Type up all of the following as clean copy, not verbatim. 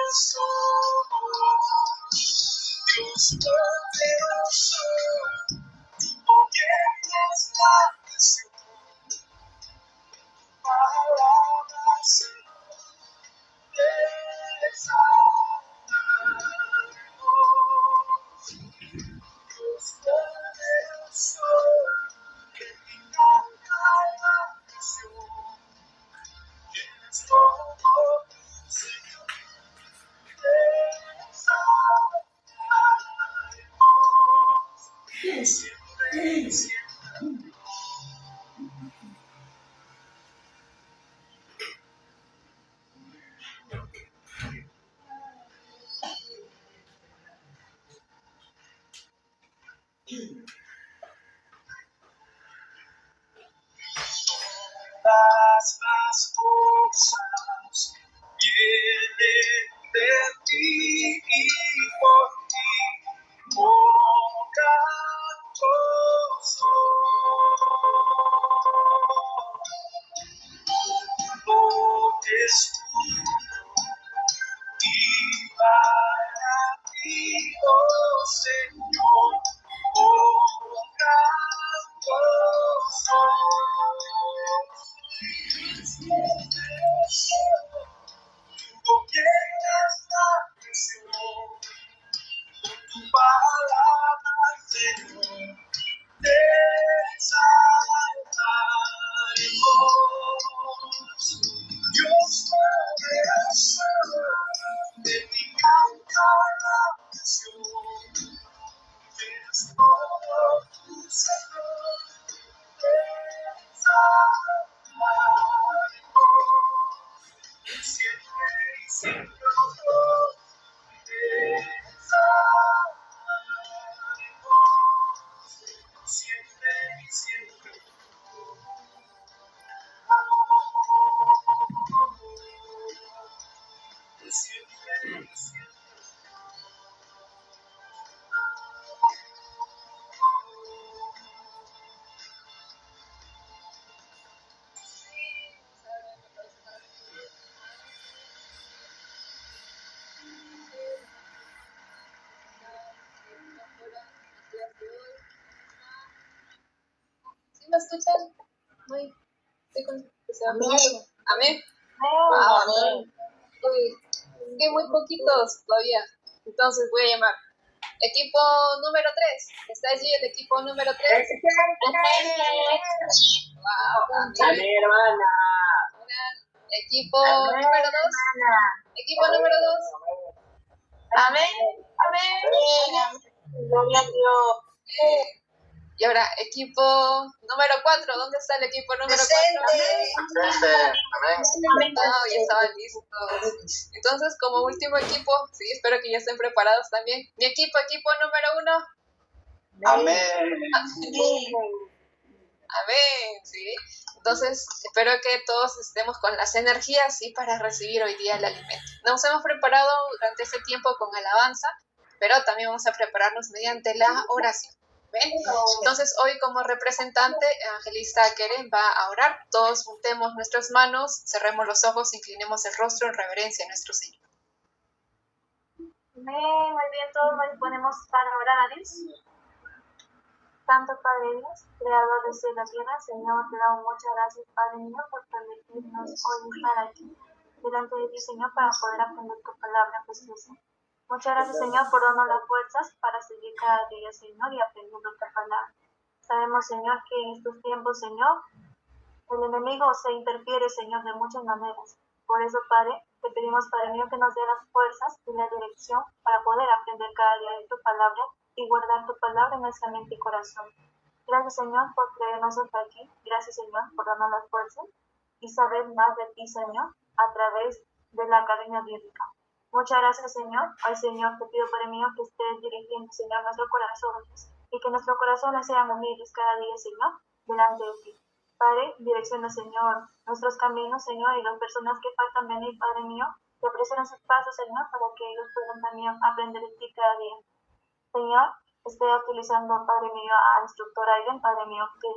Dios poderoso, oyes la oración, palabra Señor, exaltaremos. Dios poderoso, que encanta la oración, tienes todo, Señor, exaltaremos. Siempre y siempre. Las cosas vienen de ti y por ti, oh cantoso. Todo es tuyo y para ti, oh Señor, oh cantoso. Gobiernas la presión, con tu palabra, Señor, te exaltaremos. Dios poderoso, de ti canta la presión, tienes todo tu Señor, te exaltaremos. Siempre y siempre te exaltaremos. Siempre y siempre. Siempre y siempre. ¿Sí me escuchan? Muy. Amén. Amén. Uy, es que muy poquitos todavía. Entonces voy a llamar. Equipo número 3. ¿Está allí el equipo número 3? Wow, Amén, hermana. Equipo número 2. Equipo número 2. Amén. Gloria a Dios. Y ahora, equipo número 4. ¿Dónde está el equipo número 4? Amén. No, ya estaban listos. Entonces, como último equipo, sí, espero que ya estén preparados también. Mi equipo número 1. Amén. Amén, sí. Entonces, espero que todos estemos con las energías, ¿sí?, para recibir hoy día el alimento. Nos hemos preparado durante este tiempo con alabanza, pero también vamos a prepararnos mediante la oración. ¿Ven? Entonces, hoy como representante, Angelista Keren va a orar. Todos juntemos nuestras manos, cerremos los ojos, inclinemos el rostro en reverencia a nuestro Señor. Amén. Muy bien, todos nos disponemos para orar a Dios. Santo Padre Dios, creador del cielo y la tierra, Señor, te damos muchas gracias, Padre mío, por permitirnos hoy estar aquí delante de ti, Señor, para poder aprender tu palabra preciosa. Muchas gracias, Señor, por darnos las fuerzas para seguir cada día, Señor, y aprendiendo tu palabra. Sabemos, Señor, que en estos tiempos, Señor, el enemigo se interfiere, Señor, de muchas maneras. Por eso, Padre, te pedimos, Padre mío, que nos dé las fuerzas y la dirección para poder aprender cada día de tu palabra y guardar tu palabra en nuestra mente y corazón. Gracias, Señor, por traernos hasta aquí. Gracias, Señor, por darnos las fuerzas y saber más de ti, Señor, a través de la academia bíblica. Muchas gracias, Señor. Hoy, Señor, te pido, Padre mío, que estés dirigiendo, Señor, nuestros corazones y que nuestros corazones sean humildes cada día, Señor, delante de ti. Padre, direcciona, Señor, nuestros caminos, Señor, y las personas que faltan venir, Padre mío, que presionen sus pasos, Señor, para que ellos puedan también aprender de ti cada día. Señor, estoy utilizando, Padre mío, a instructora Aiden, Padre mío, que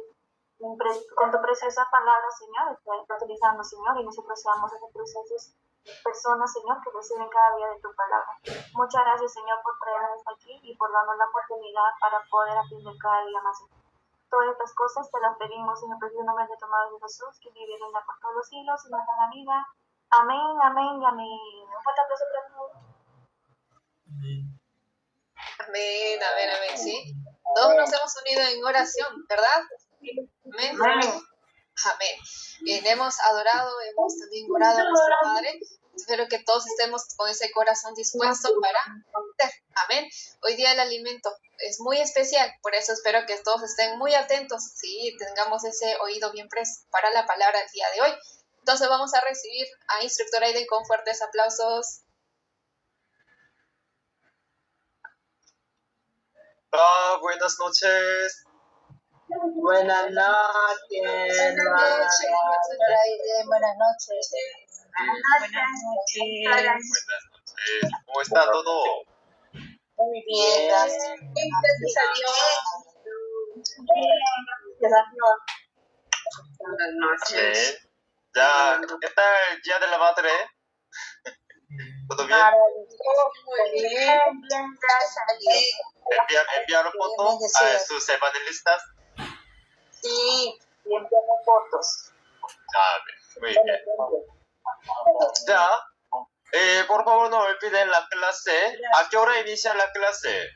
con tu preciosa palabra, Señor, está utilizando, Señor, y nosotros seamos esos procesos personas, Señor, que reciben cada día de tu palabra. Muchas gracias, Señor, por traernos hasta aquí y por darnos la oportunidad para poder aprender cada día más. Todas estas cosas te las pedimos en el precioso nombre de tu Madre Jesús, que vive y reina por todos los siglos y nos da la vida. Amén, amén y amén. Un fuerte aplauso para todos. Amén, amén, amén, sí. Todos nos hemos unido en oración, ¿verdad? Amén. Amén. Bien, hemos adorado, hemos también orado a nuestra Madre. Espero que todos estemos con ese corazón dispuesto para aprender. Amén. Hoy día el alimento es muy especial, por eso espero que todos estén muy atentos, sí, tengamos ese oído bien presto para la palabra del día de hoy. Entonces vamos a recibir a instructora Aiden con fuertes aplausos. Buenas noches. Buenas noches. Buenas noches. Buenas noches. ¿Cómo está todo? Muy bien, gracias. Gracias a Dios. Buenas noches. Amén. Ya, ¿qué tal el Día de la Madre? ¿Todo bien? Muy bien. Bien, gracias a Dios. ¿Enviaron fotos a sus evangelistas? Sí, enviamos fotos. Muy bien. Ya, por favor no olviden la clase. ¿A qué hora inicia la clase?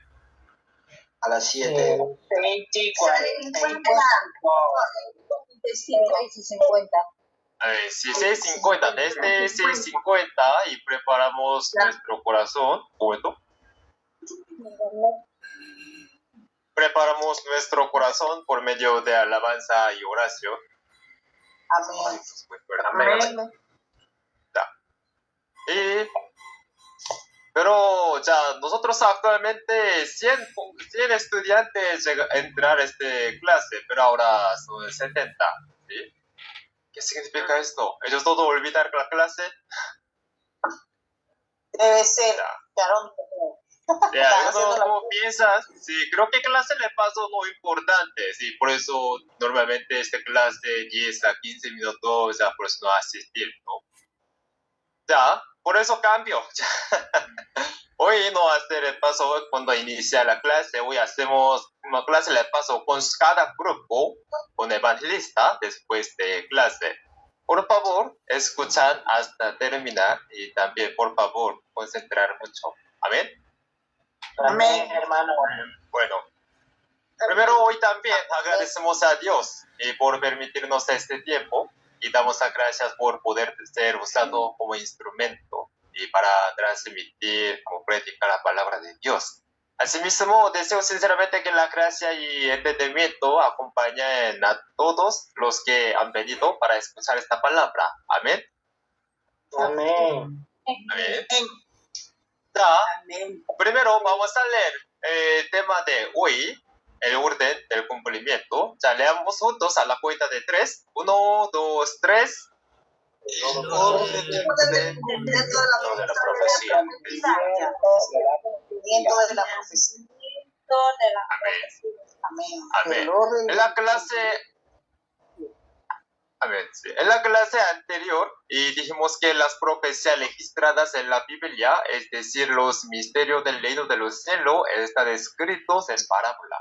A las 7. 6:50. Sí, 6:50. Desde 6:50 y preparamos nuestro corazón. ¿Momento? Preparamos nuestro corazón por medio de alabanza y oración. Amén. Amén. Pero ya, nosotros actualmente 100 estudiantes entrar a esta clase, pero ahora son 70. ¿Sí? ¿Qué significa esto? ¿Ellos todos olvidar la clase? Debe ser. ¿Cómo piensas? Sí, creo que clase le pasó lo importante. Sí, por eso normalmente esta clase 10 a 15 minutos, ya por eso no asistir, ¿no? Ya, por eso cambio. Hoy no hacer el paso cuando inicia la clase. Hoy hacemos una clase de paso con cada grupo, con evangelista, después de clase. Por favor, escuchan hasta terminar y también, por favor, concentrar mucho. Amén. Amén, hermano. Bueno, primero hoy también agradecemos a Dios por permitirnos este tiempo y damos las gracias por poder ser usado como instrumento y para transmitir, como predicar la palabra de Dios. Asimismo, deseo sinceramente que la gracia y entendimiento acompañen a todos los que han venido para escuchar esta palabra. Amén. Amén. Amén. Ya, primero vamos a leer el tema de hoy, el orden del cumplimiento. Ya leamos juntos a la cuenta de 3. 1, 2, 3. El orden del cumplimiento de la profecía. De la profecía. Amén. En la clase... Amén, sí. En la clase anterior dijimos que las profecías registradas en la Biblia, es decir, los misterios del reino de los cielos, están escritos en parábola.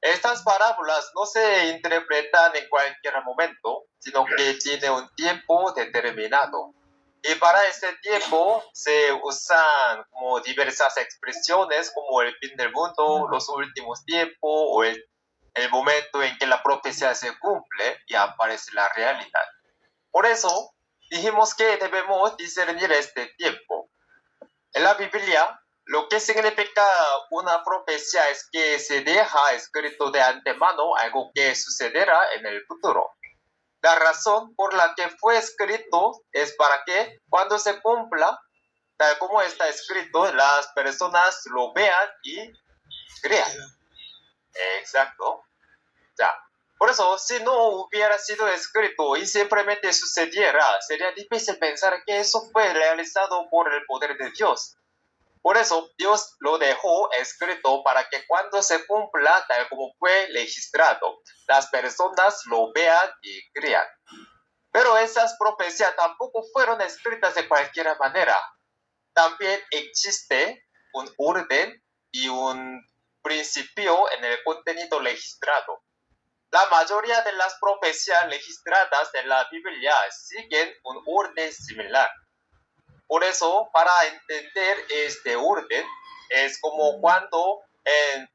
Estas parábolas no se interpretan en cualquier momento, sino que tienen un tiempo determinado. Y para ese tiempo se usan como diversas expresiones como el fin del mundo, los últimos tiempos o el momento en que la profecía se cumple y aparece la realidad. Por eso dijimos que debemos discernir este tiempo. En la Biblia, lo que significa una profecía es que se deja escrito de antemano algo que sucederá en el futuro. La razón por la que fue escrito es para que cuando se cumpla, tal como está escrito, las personas lo vean y crean. Exacto. Ya. Por eso, si no hubiera sido escrito y simplemente sucediera, sería difícil pensar que eso fue realizado por el poder de Dios. Por eso, Dios lo dejó escrito para que cuando se cumpla, tal como fue registrado, las personas lo vean y crean. Pero esas profecías tampoco fueron escritas de cualquier manera. También existe un orden y un principio en el contenido registrado. La mayoría de las profecías registradas en la Biblia siguen un orden similar. Por eso, para entender este orden, es como cuando en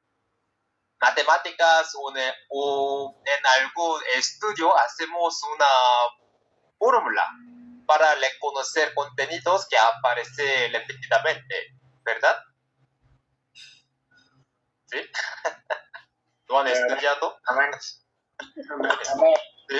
matemáticas o en algún estudio hacemos una fórmula para reconocer contenidos que aparecen repetidamente, ¿verdad? ¿Sí? ¿Lo han estudiado? Amén. ¿Sí?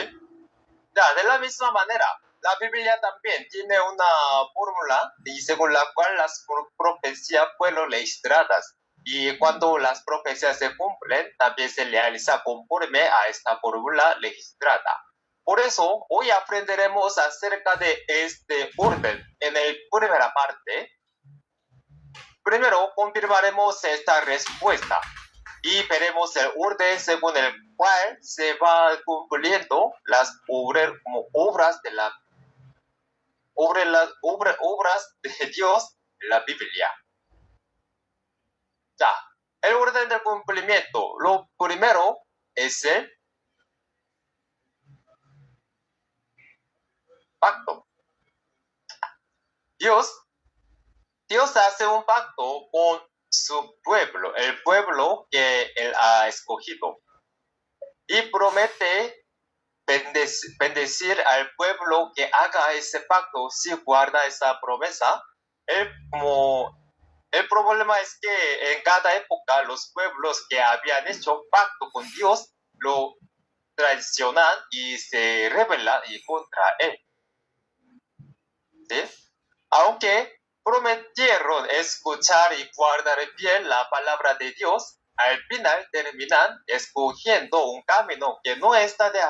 Ya, de la misma manera, la Biblia también tiene una fórmula y según la cual las profecías fueron registradas. Y cuando las profecías se cumplen, también se realiza conforme a esta fórmula registrada. Por eso, hoy aprenderemos acerca de este orden. En la primera parte, primero confirmaremos esta respuesta y veremos el orden según el cual se va cumpliendo las obras de Dios en la Biblia. Ya, el orden del cumplimiento. Lo primero es el pacto. Dios hace un pacto con su pueblo, el pueblo que él ha escogido, y promete bendecir al pueblo que haga ese pacto si guarda esa promesa. El problema es que en cada época los pueblos que habían hecho pacto con Dios lo traicionan y se rebelan contra él. ¿Sí? Aunque prometieron escuchar y guardar bien la palabra de Dios, al final terminan escogiendo un camino que no está de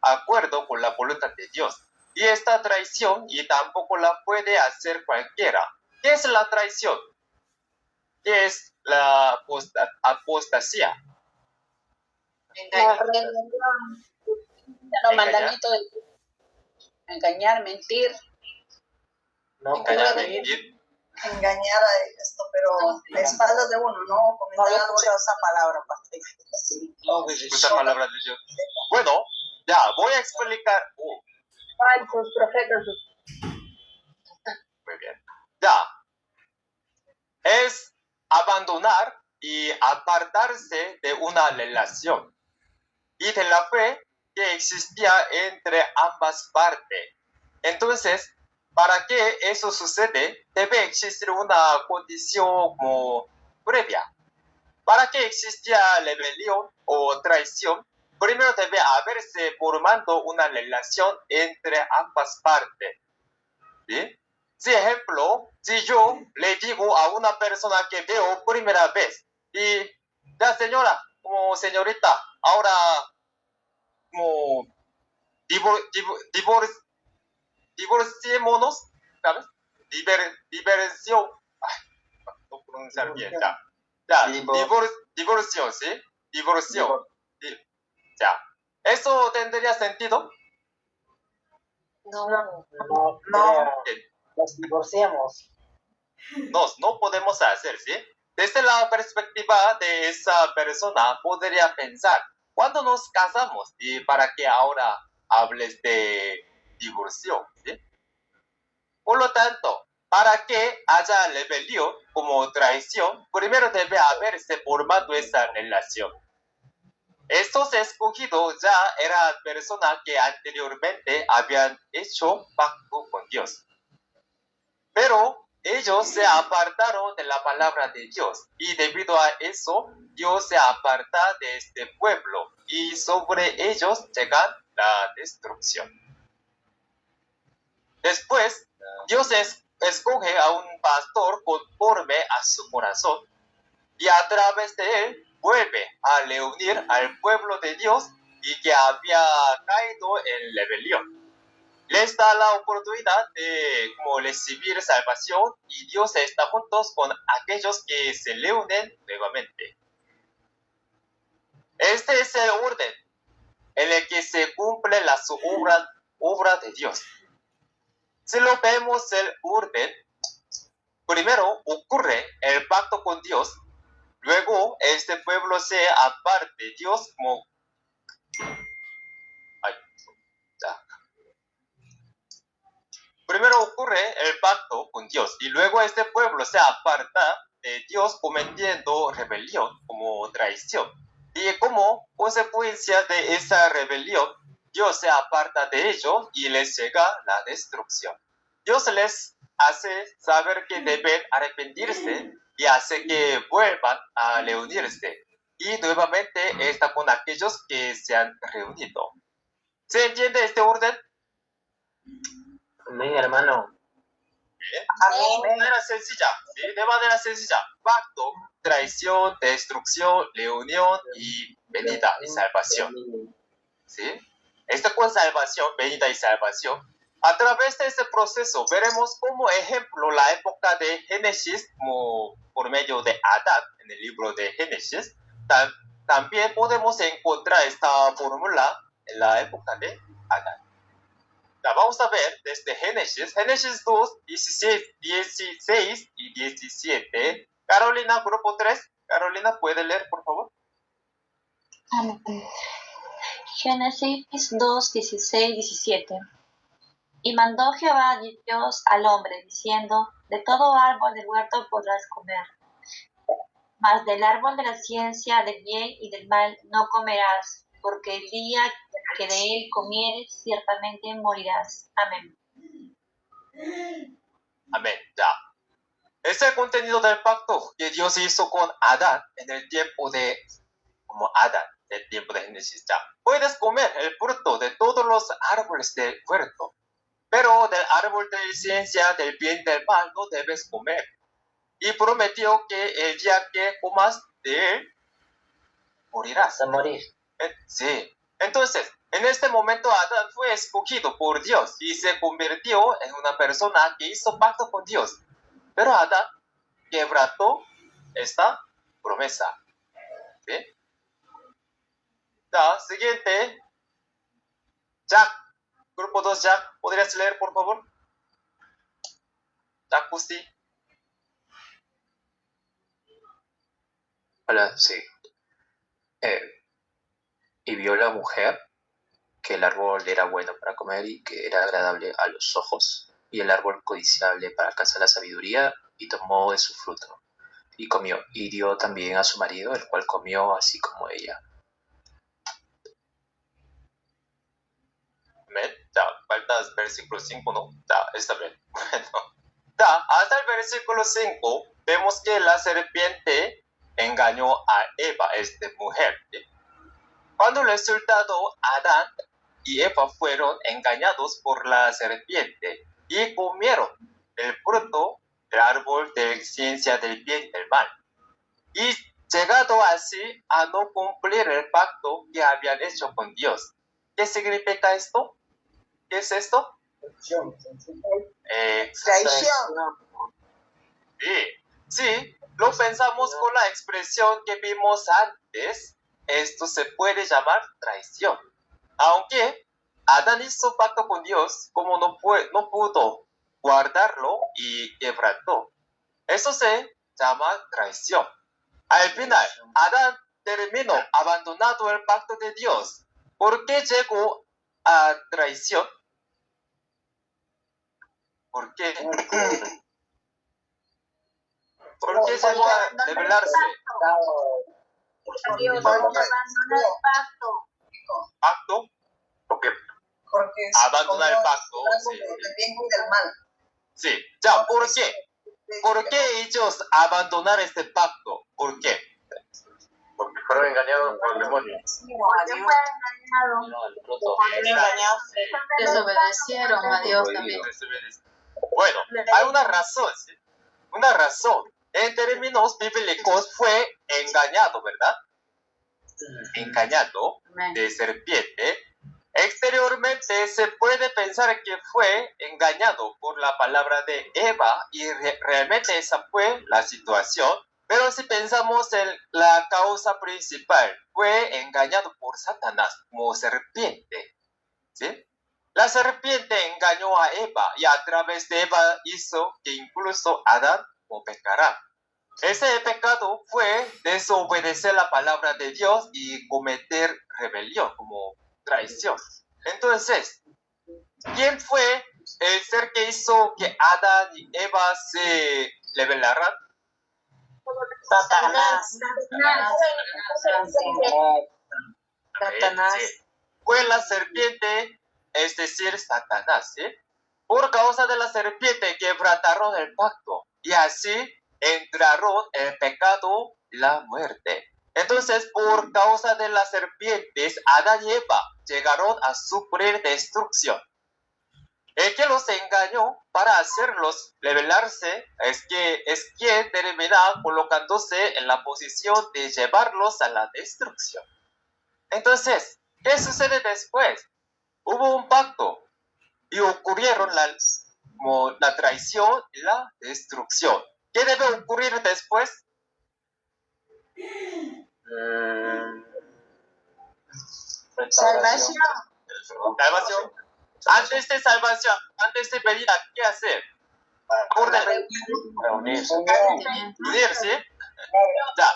acuerdo con la voluntad de Dios. Y esta traición y tampoco la puede hacer cualquiera. ¿Qué es la traición? ¿Qué es la apostasía? Mandamiento de engañar, mentir. No Engañar, puede mentir. Engañar a esto, pero la espalda de uno, ¿no? No Comentar había algo. escuchado esa palabra, pastor. Esa palabra de Dios. Bueno, ya, voy a explicar. Falsos profetas. Muy bien. Ya. Es abandonar y apartarse de una relación y de la fe que existía entre ambas partes. Entonces, para que eso suceda, debe existir una condición como previa. Para que existiera rebelión o traición, primero debe haberse formado una relación entre ambas partes. ¿Sí? Si ejemplo, si yo le digo a una persona que veo primera vez y ya señora, como señorita, ahora como divorciémonos, ¿sabes? Diversión, no pronunciar bien, ya, divorcio, ¿sí? Divorcio, sí. Ya, ¿eso tendría sentido? No. No. Nos divorciamos. No podemos hacer, ¿sí? Desde la perspectiva de esa persona podría pensar, ¿cuándo nos casamos? ¿Y para qué ahora hables de divorcio? ¿Sí? Por lo tanto, para que haya rebelión como traición, primero debe haberse formado esa relación. Estos escogidos ya eran personas que anteriormente habían hecho pacto con Dios. Pero ellos se apartaron de la palabra de Dios y debido a eso, Dios se aparta de este pueblo y sobre ellos llega la destrucción. Después, Dios escoge a un pastor conforme a su corazón y a través de él vuelve a reunir al pueblo de Dios y que había caído en rebelión. Les da la oportunidad de recibir salvación y Dios está juntos con aquellos que se reúnen nuevamente. Este es el orden en el que se cumplen las obras obra de Dios. Si lo vemos el orden, primero ocurre el pacto con Dios, luego este pueblo se aparta de Dios como... Primero ocurre el pacto con Dios y luego este pueblo se aparta de Dios cometiendo rebelión como traición. Y como consecuencia de esa rebelión, Dios se aparta de ellos y les llega la destrucción. Dios les hace saber que deben arrepentirse y hace que vuelvan a reunirse. Y nuevamente está con aquellos que se han reunido. ¿Se entiende este orden? Amén, hermano. Amén. De manera sencilla, ¿sí? De manera sencilla. Pacto, traición, destrucción, reunión y venida y salvación. ¿Sí? Esta con salvación, venida y salvación. A través de este proceso veremos como ejemplo la época de Génesis, como por medio de Adán, en el libro de Génesis. También podemos encontrar esta fórmula en la época de Adán. Ya, vamos a ver desde Génesis 2, 16 y 17. Carolina, grupo 3. Carolina, ¿puede leer, por favor? Amén. Génesis 2, 16, 17. Y mandó Jehová Dios al hombre, diciendo, de todo árbol del huerto podrás comer, mas del árbol de la ciencia del bien y del mal no comerás, porque el día que de él comieres, ciertamente morirás. Amén. Amén, ya. Este es el contenido del pacto que Dios hizo con Adán en el tiempo de, como Adán, el tiempo de Génesis, ya. Puedes comer el fruto de todos los árboles del huerto, pero del árbol de la ciencia del bien y del mal no debes comer. Y prometió que el día que comas de él, morirás. A morir. Sí. Entonces, en este momento Adán fue escogido por Dios y se convirtió en una persona que hizo pacto con Dios. Pero Adán quebrantó esta promesa. ¿Sí? Ya, siguiente. Jack, grupo 2, Jack, ¿podrías leer, por favor? Jack Pusti. Hola, sí. Y vio la mujer que el árbol era bueno para comer y que era agradable a los ojos, y el árbol codiciable para alcanzar la sabiduría, y tomó de su fruto, y comió, y dio también a su marido, el cual comió así como ella. Amén. Ya, falta el versículo 5, ¿no? Ya, está bien. Bueno. Ya, hasta el versículo 5 vemos que la serpiente engañó a Eva, esta mujer. ¿Sí? Cuando el resultado, Adán y Eva fueron engañados por la serpiente y comieron el fruto del árbol de ciencia del bien y del mal. Y llegado así a no cumplir el pacto que habían hecho con Dios. ¿Qué significa esto? ¿Qué es esto? Traición. Sí, lo pensamos con la expresión que vimos antes. Esto se puede llamar traición. Aunque Adán hizo pacto con Dios, como no pudo guardarlo y quebrantó. Eso se llama traición. Al final, Adán terminó abandonando el pacto de Dios. ¿Por qué llegó a traición? ¿Por qué? ¿Por qué llegó a rebelarse? Dios abandona el pacto. ¿Pacto? Porque Porque Abandonar el pacto, sí. del bien y del mal. Sí, ya, ¿por qué? ¿Por qué ellos abandonaron este pacto? ¿Por qué? porque fueron engañados por el demonio. Porque fue engañado. Desobedecieron a Dios también. Bueno, hay una razón, ¿sí? Una razón. En términos bíblicos fue engañado, ¿verdad? Engañado de serpiente. Exteriormente se puede pensar que fue engañado por la palabra de Eva y realmente esa fue la situación. Pero si pensamos en la causa principal, fue engañado por Satanás como serpiente. ¿Sí? La serpiente engañó a Eva y a través de Eva hizo que incluso Adán no pecara. Ese pecado fue desobedecer la palabra de Dios y cometer rebelión como traición. Entonces, ¿quién fue el ser que hizo que Adán y Eva se rebelaran? Satanás. Sí. Fue la serpiente, es decir, Satanás. ¿Sí? Por causa de la serpiente quebrantaron el pacto y así entraron el pecado y la muerte. Entonces, por causa de las serpientes, Adán y Eva llegaron a sufrir destrucción. El que los engañó para hacerlos rebelarse es quien termina colocándose en la posición de llevarlos a la destrucción. Entonces, ¿qué sucede después? Hubo un pacto y ocurrieron la traición y la destrucción. ¿Qué debe ocurrir después? Salvación. Salvación. Antes de salvación, antes de venir, ¿qué hacer? Reunirse. Unirse. Ya.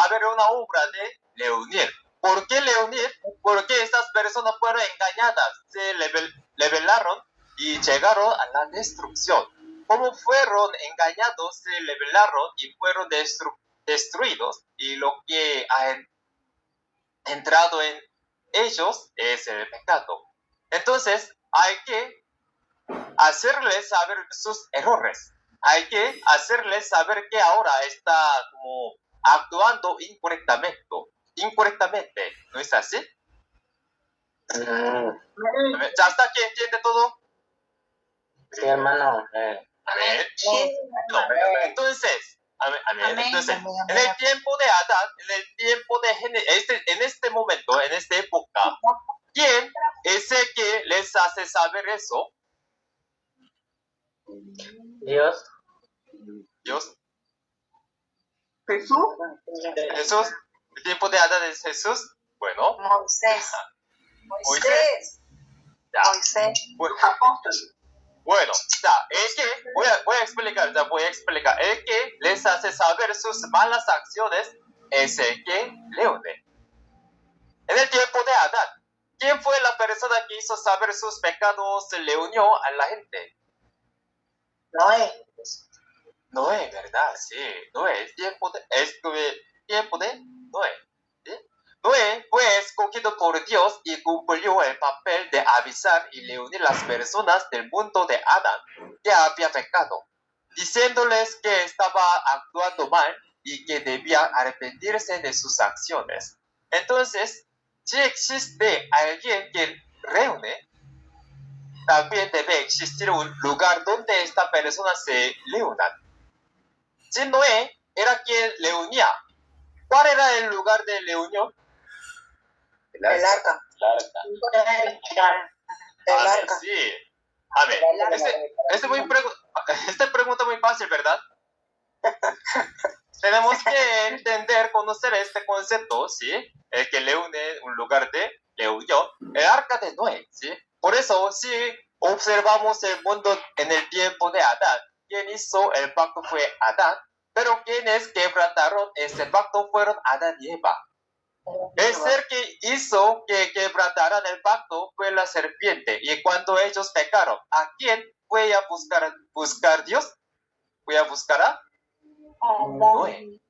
Haber una obra de reunir. ¿Por qué reunir? Porque estas personas fueron engañadas, se rebelaron y llegaron a la destrucción. Como fueron engañados, se rebelaron y fueron destruidos, y lo que ha entrado en ellos es el pecado. Entonces, hay que hacerles saber sus errores. Hay que hacerles saber que ahora está como actuando incorrectamente. ¿No es así? ¿Ya hasta aquí entiende todo? Sí, hermano. Amén. Sí. No, entonces, amén. Entonces, en el tiempo de Adán, en el tiempo de en este momento, en esta época, ¿quién es el que les hace saber eso? Dios. Dios. Jesús. Jesús. El tiempo de Adán es Jesús. Bueno. Moisés. Moisés. Ya. Bueno, ya, voy a explicar. El que les hace saber sus malas acciones es el que le une. En el tiempo de Adán, ¿quién fue la persona que hizo saber sus pecados? Le unió a la gente. Noé. Noé, ¿verdad? Sí, Noé, el tiempo de Noé. ¿Sí? Noé fue escogido por Dios y cumplió el papel de avisar y reunir las personas del mundo de Adán que había pecado, diciéndoles que estaba actuando mal y que debía arrepentirse de sus acciones. Entonces, si existe alguien que reúne, también debe existir un lugar donde esta persona se reúnan. Si Noé era quien le unía, ¿cuál era el lugar de reunión? El arca. El arca. Sí. A ver, esta pregunta muy fácil, ¿verdad? Tenemos que entender, conocer este concepto, ¿sí? El que le une un lugar de reunión, el arca de Noé, ¿sí? Por eso, si observamos el mundo en el tiempo de Adán, quien hizo el pacto fue Adán, pero quienes quebrantaron este pacto fueron Adán y Eva. El ser que hizo que quebrantaran el pacto fue la serpiente, y cuando ellos pecaron, ¿a quién fue a buscar Dios? Fue a buscar a Noé.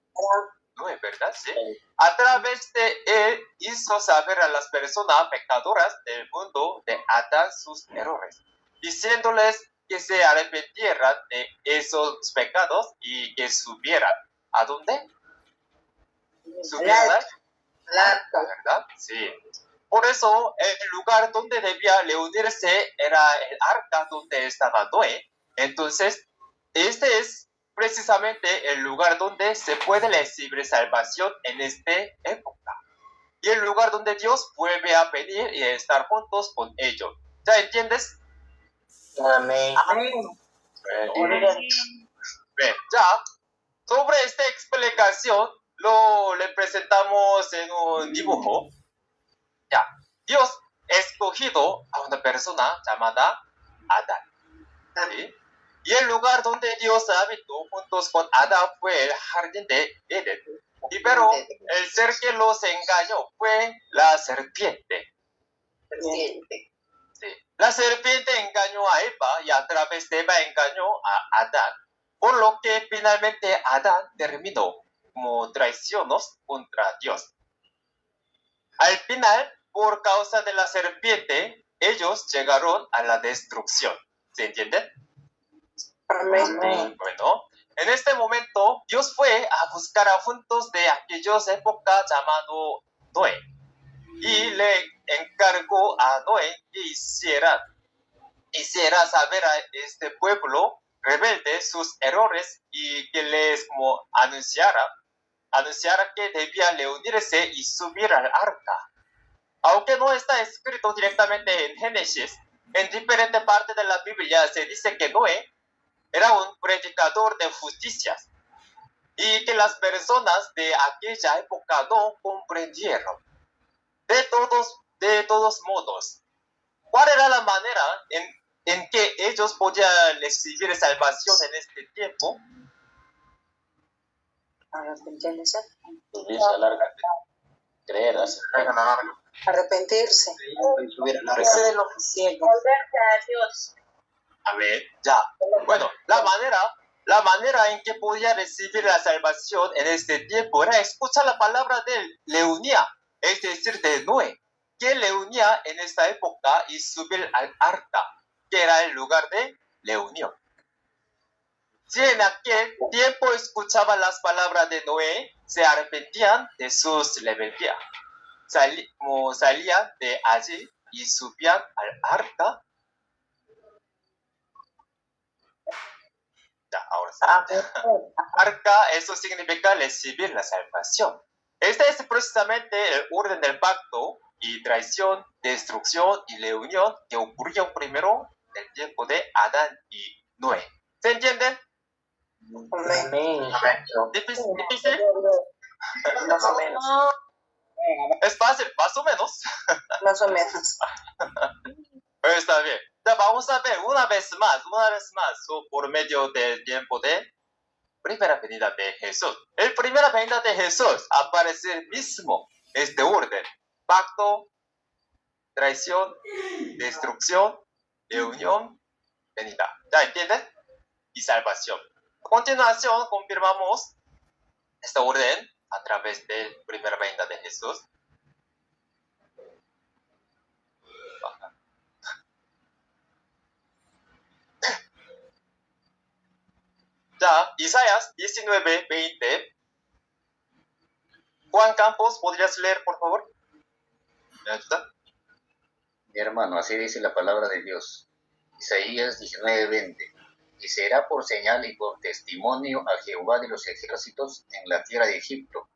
Noé, ¿verdad? Sí. A través de él hizo saber a las personas pecadoras del mundo de Adán sus errores, diciéndoles que se arrepintieran de esos pecados y que subieran. ¿A dónde? Subieran al arca, ¿verdad? Sí. Por eso, el lugar donde debía reunirse era el arca donde estaba Noé. Entonces, este es precisamente el lugar donde se puede recibir salvación en esta época. Y el lugar donde Dios vuelve a venir y a estar juntos con ellos. ¿Ya entiendes? Amén. Bien, ya. Sobre esta explicación, le presentamos en un dibujo. Ya. Dios escogido a una persona llamada Adán. ¿Sí? Y el lugar donde Dios habitó juntos con Adán fue el jardín de Edén. Y pero el ser que los engañó fue la serpiente. Sí. La serpiente engañó a Eva y a través de Eva engañó a Adán. Por lo que finalmente Adán terminó como traicionos contra Dios. Al final, por causa de la serpiente, ellos llegaron a la destrucción. ¿Se entiende? Amén. Bueno, en este momento, Dios fue a buscar a juntos de aquellas épocas llamado Noé. Y le encargó a Noé que hiciera saber a este pueblo rebelde sus errores y que les como anunciara que debía reunirse y subir al arca. Aunque no está escrito directamente en Génesis, en diferentes partes de la Biblia se dice que Noé era un predicador de justicias y que las personas de aquella época no comprendieron. De todos modos, ¿cuál era la manera en que ellos podían recibir salvación en este tiempo? Arrepentirse. Subirse al arca. Creer, Arrepentirse. subir al Irse de los ciegos. Volverse a Dios. A ver, ya. Bueno, la manera en que podía recibir la salvación en este tiempo era escuchar la palabra de él, le unía, es decir, de Noé, que le unía en esta época y subir al arca, que era el lugar de reunión. Si en aquel tiempo escuchaban las palabras de Noé, se arrepentían de sus rebeldías. Salían de allí y subían al arca. Ya, ahora sí. Arca, eso significa recibir la salvación. Este es precisamente el orden del pacto y traición, destrucción y reunión que ocurrió primero en el tiempo de Adán y Noé. ¿Se entienden? Amén. ¿Difícil? Más o menos. Es fácil, más o menos. Más o menos. Está bien. Ya vamos a ver una vez más, por medio del tiempo de primera venida de Jesús. El primera venida de Jesús aparece el mismo, este orden: pacto, traición, destrucción, reunión, venida. ¿Ya entienden? Y salvación. A continuación, confirmamos este orden a través de primera venida de Jesús. Ya, Isaías 19:20. Juan Campos, ¿podrías leer, por favor? ¿Me ayuda? Mi hermano, así dice la palabra de Dios. Isaías 19:20. Y será por señal y por testimonio a Jehová de los ejércitos en la tierra de Egipto,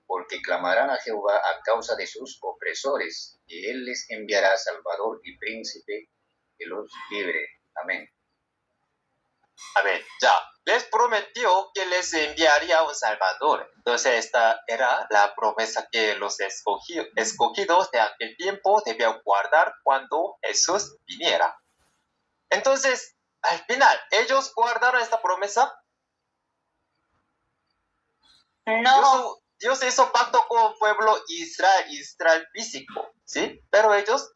porque clamarán a Jehová a causa de sus opresores, y él les enviará Salvador y Príncipe que los libre. Amén. A ver, ya. Les prometió que les enviaría un Salvador. Entonces esta era la promesa que los escogidos de aquel tiempo debían guardar cuando Jesús viniera. Entonces, al final, ¿ellos guardaron esta promesa? No. Dios hizo pacto con el pueblo Israel físico, ¿sí? Pero ellos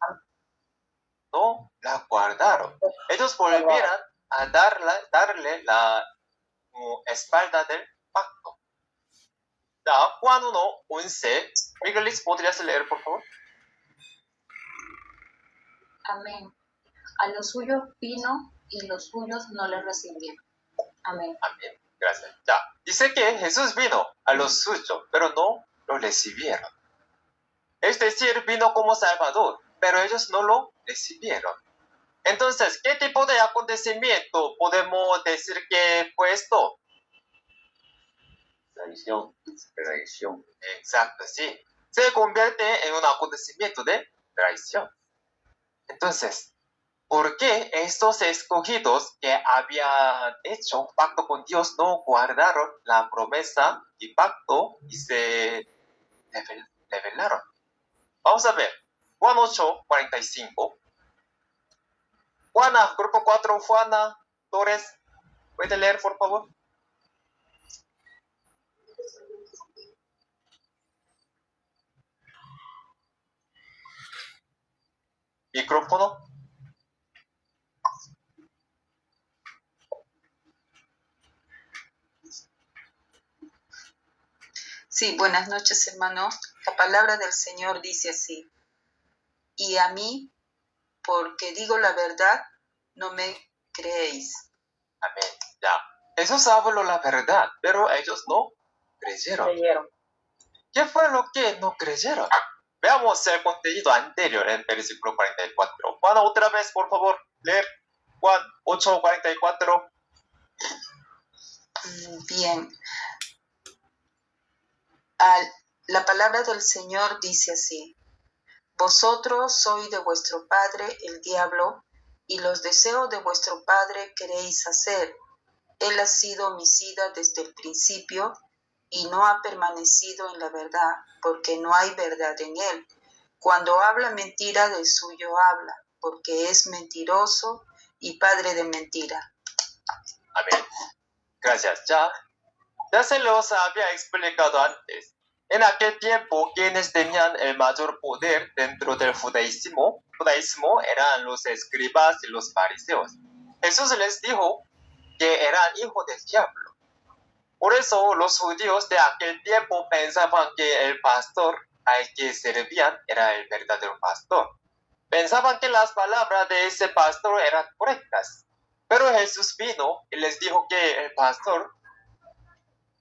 no la guardaron. Ellos volvieron a darle la espalda del pacto. Ya, Juan 1:11. Miguelis, ¿podrías leer, por favor? Amén. A los suyos vino y los suyos no le recibieron. Amén. Amén. Gracias. Ya. Dice que Jesús vino a los suyos, pero no lo recibieron. Es decir, vino como Salvador, pero ellos no lo recibieron. Entonces, ¿qué tipo de acontecimiento podemos decir que fue esto? Traición. Exacto, sí. Se convierte en un acontecimiento de traición. Entonces, ¿por qué estos escogidos que habían hecho pacto con Dios no guardaron la promesa y pacto y se rebelaron? Vamos a ver. Juan 8:45. Juana, grupo 4, Juana Torres, ¿puede leer, por favor? Micrófono. Sí, buenas noches, hermano. La palabra del Señor dice así: y a mí, porque digo la verdad, no me creéis. Amén. Ya. Jesús habló la verdad, pero ellos no creyeron. ¿Qué fue lo que no creyeron? Veamos el contenido anterior en versículo 44. Juan, otra vez, por favor, leer. Juan 8:44. Bien. La palabra del Señor dice así: vosotros sois de vuestro padre el diablo, y los deseos de vuestro padre queréis hacer. Él ha sido homicida desde el principio y no ha permanecido en la verdad, porque no hay verdad en él. Cuando habla mentira, del suyo habla, porque es mentiroso y padre de mentira. Amén. Gracias. Ya se los había explicado antes. En aquel tiempo, quienes tenían el mayor poder dentro del judaísmo eran los escribas y los fariseos. Jesús les dijo que eran hijos del diablo. Por eso los judíos de aquel tiempo pensaban que el pastor al que servían era el verdadero pastor. Pensaban que las palabras de ese pastor eran correctas. Pero Jesús vino y les dijo que el pastor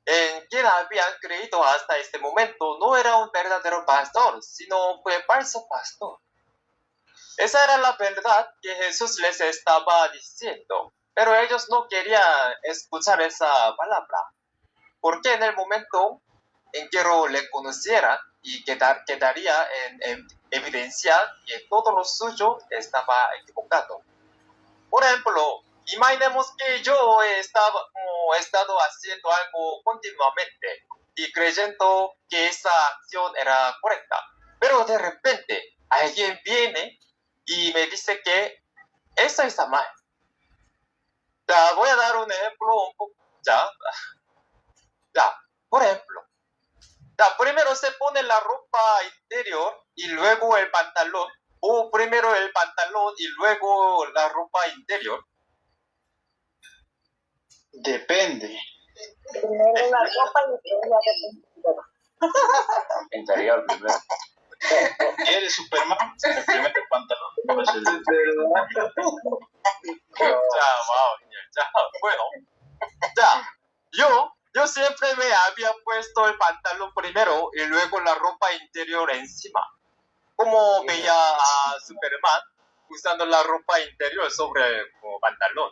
en quien habían creído hasta este momento no era un verdadero pastor, sino fue falso pastor. Esa era la verdad que Jesús les estaba diciendo, pero ellos no querían escuchar esa palabra, porque en el momento en que le conocieran y quedaría en evidencia que todo lo suyo estaba equivocado. Por ejemplo, imaginemos que yo he estado haciendo algo continuamente y creyendo que esa acción era correcta, pero de repente alguien viene y me dice que eso está mal. Ya, voy a dar un ejemplo un poco, por ejemplo, primero se pone la ropa interior y luego el pantalón, o primero el pantalón y luego la ropa interior. Depende. Primero la ropa y después la Interior primero. ¿Eres Superman? El primer pantalón. Pues Bueno, yo siempre me había puesto el pantalón primero y luego la ropa interior encima. Como veía a Superman usando la ropa interior sobre el pantalón.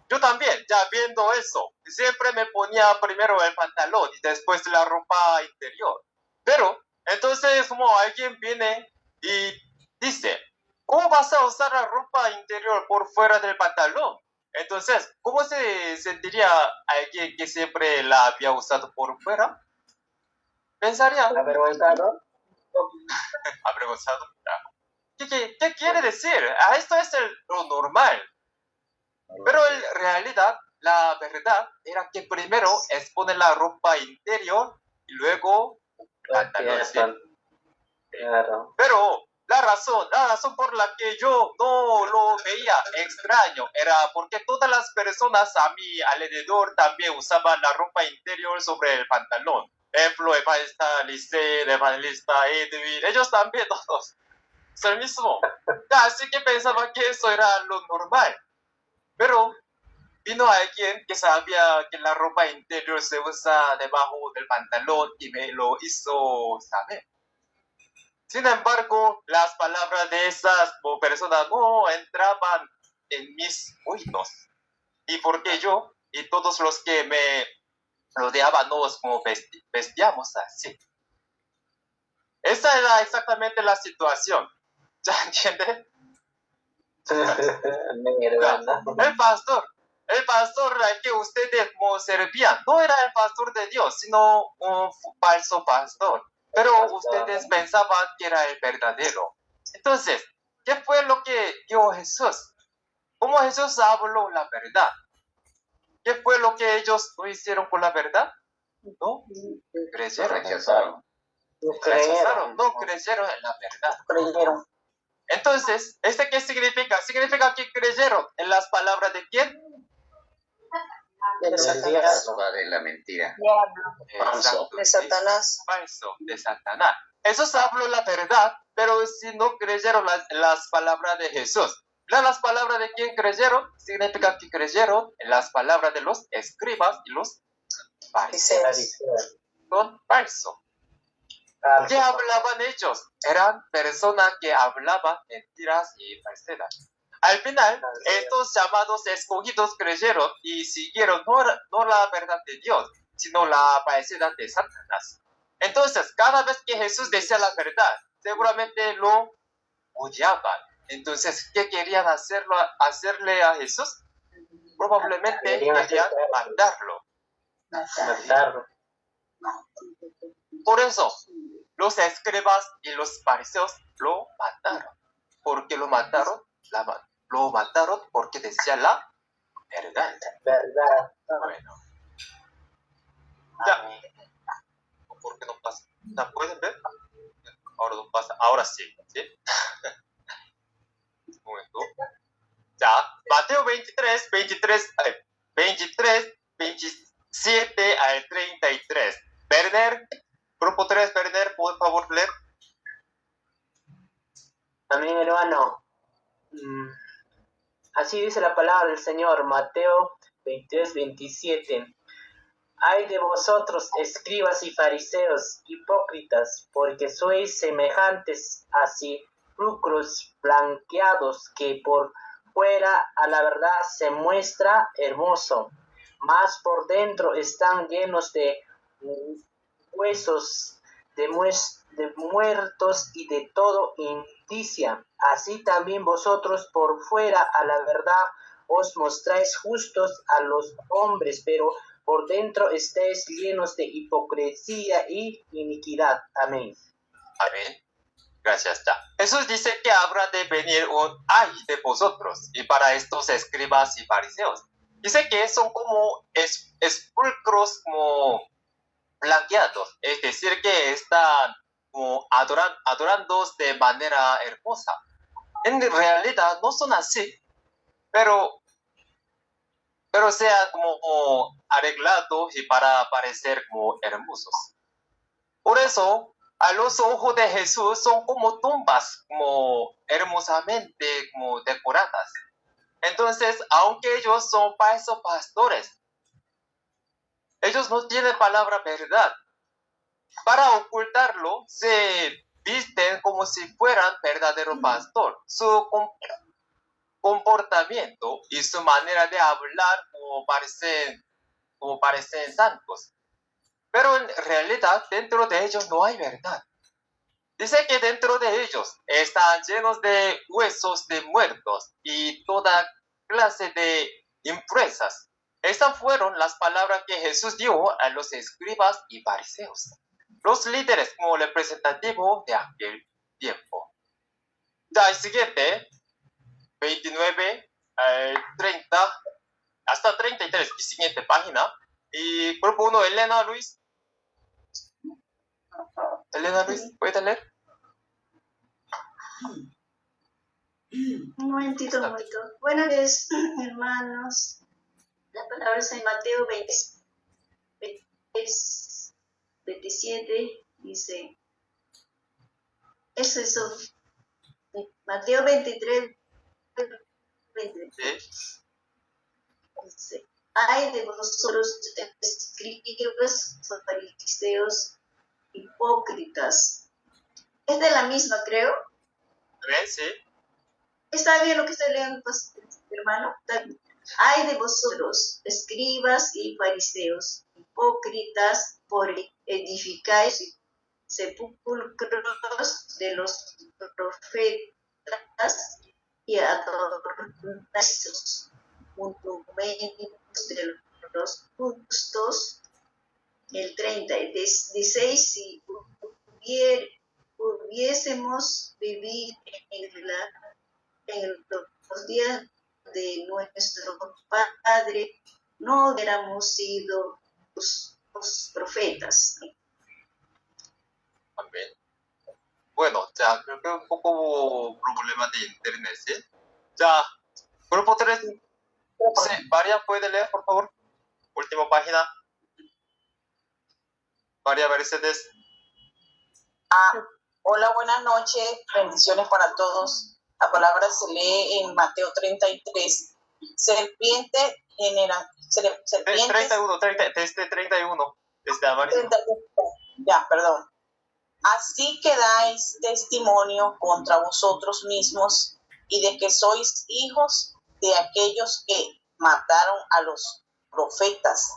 Yo también, ya viendo eso, siempre me ponía primero el pantalón y después la ropa interior. Pero, entonces, como alguien viene y dice, ¿cómo vas a usar la ropa interior por fuera del pantalón? Entonces, ¿cómo se sentiría alguien que siempre la había usado por fuera? Pensaría. ¿Avergonzado? Avergonzado. ¿Qué quiere decir? Esto es lo normal. Pero en realidad, la verdad era que primero exponen la ropa interior y luego pantalón. Claro. Pero la razón por la que yo no lo veía extraño era porque todas las personas a mi alrededor también usaban la ropa interior sobre el pantalón. Ejemplo, evangelista Lice, evangelista Edwin, ellos también todos. Es el mismo. Así que pensaba que eso era lo normal. Pero vino alguien que sabía que la ropa interior se usa debajo del pantalón y me lo hizo saber. Sin embargo, las palabras de esas personas no entraban en mis oídos. Y porque yo y todos los que me rodeaban nos vestíamos así. Esa era exactamente la situación. ¿Ya entienden? El pastor al que ustedes servían no era el pastor de Dios, sino un falso pastor. Pero ustedes pensaban que era el verdadero. Entonces, ¿qué fue lo que dio Jesús? ¿Cómo Jesús habló la verdad? ¿Qué fue lo que ellos no hicieron con la verdad? No creyeron. Rechazaron. Rechazaron, no creyeron en la verdad. Creyeron. Entonces, ¿este qué significa? Significa que creyeron en las palabras de quién? Del Palabra de la mentira. Exacto, De Satanás. falso, de Satanás. Jesús habló la verdad, pero si no creyeron las palabras de Jesús. Las palabras de quién creyeron, significa que creyeron en las palabras de los escribas y los fariseos. Son falsos. ¿Qué hablaban ellos? Eran personas que hablaban mentiras y falsedades. Al final, estos llamados escogidos creyeron y siguieron no la verdad de Dios, sino la falsedad de Satanás. Entonces, cada vez que Jesús decía la verdad, seguramente lo odiaban. Entonces, ¿qué querían hacerle a Jesús? Probablemente querían matarlo. Por eso, los escribas y los fariseos lo mataron. ¿Por qué lo mataron? Lo mataron porque decía la verdad. Bueno. Ya. ¿Por qué no pasa? ¿La pueden ver? Ahora no pasa. Ahora sí. ¿Sí? Un momento. Ya. Mateo 23, 27 al 33. Werner, grupo 3, Werner, por favor, leer. Amén, hermano. Así dice la palabra del Señor, Mateo 23, 27. Ay de vosotros, escribas y fariseos, hipócritas, porque sois semejantes a sepulcros blanqueados que por fuera a la verdad se muestra hermoso, mas por dentro están llenos de huesos, de muertos y de todo injusticia. Así también vosotros por fuera a la verdad os mostráis justos a los hombres, pero por dentro estáis llenos de hipocresía y iniquidad. Amén. Amén. Gracias, ya. Jesús dice que habrá de venir un ay de vosotros, y para estos escribas y fariseos. Dice que son como sepulcros como blanqueados, es decir, que están como adorando de manera hermosa. En realidad no son así, pero sean como arreglados y para parecer como hermosos. Por eso, a los ojos de Jesús son como tumbas, como hermosamente como decoradas. Entonces, aunque ellos son falsos pastores, ellos no tienen palabra verdad. Para ocultarlo, se visten como si fueran verdadero pastor. Su comportamiento y su manera de hablar como parecen santos. Pero en realidad dentro de ellos no hay verdad. Dice que dentro de ellos están llenos de huesos de muertos y toda clase de impurezas. Estas fueron las palabras que Jesús dio a los escribas y fariseos, los líderes como representativos de aquel tiempo. Ya el siguiente, 29 al 30, hasta 33, y siguiente página. Y grupo 1, Elena Luis. Elena Luis, ¿puede leer? Un momentito. Buenas noches, hermanos. La palabra es en Mateo 27, dice, eso. Mateo 23, 23. Dice, ay de vosotros, escribas, fariseos, hipócritas. Es de la misma, creo. Sí. ¿Está bien lo que estoy leyendo, hermano? Ay de vosotros, escribas y fariseos, hipócritas, por edificáis sepulcros de los profetas y adornáis los monumentos de los justos. El 30, dice, si pudiésemos vivir en los días de nuestro Padre, no hubiéramos sido los profetas. Amén. Bueno, 자, creo que un poco problema de internet, ¿sí? 자, grupo 3. Sí, María, ¿puede leer, por favor? Última página. María Mercedes. Hola, buenas noches. Bendiciones para todos. La palabra se lee en Mateo 33. Serpiente genera... Serpientes... 31. Desde amarillo. 31. Ya, perdón. Así que dais testimonio contra vosotros mismos y de que sois hijos de aquellos que mataron a los profetas.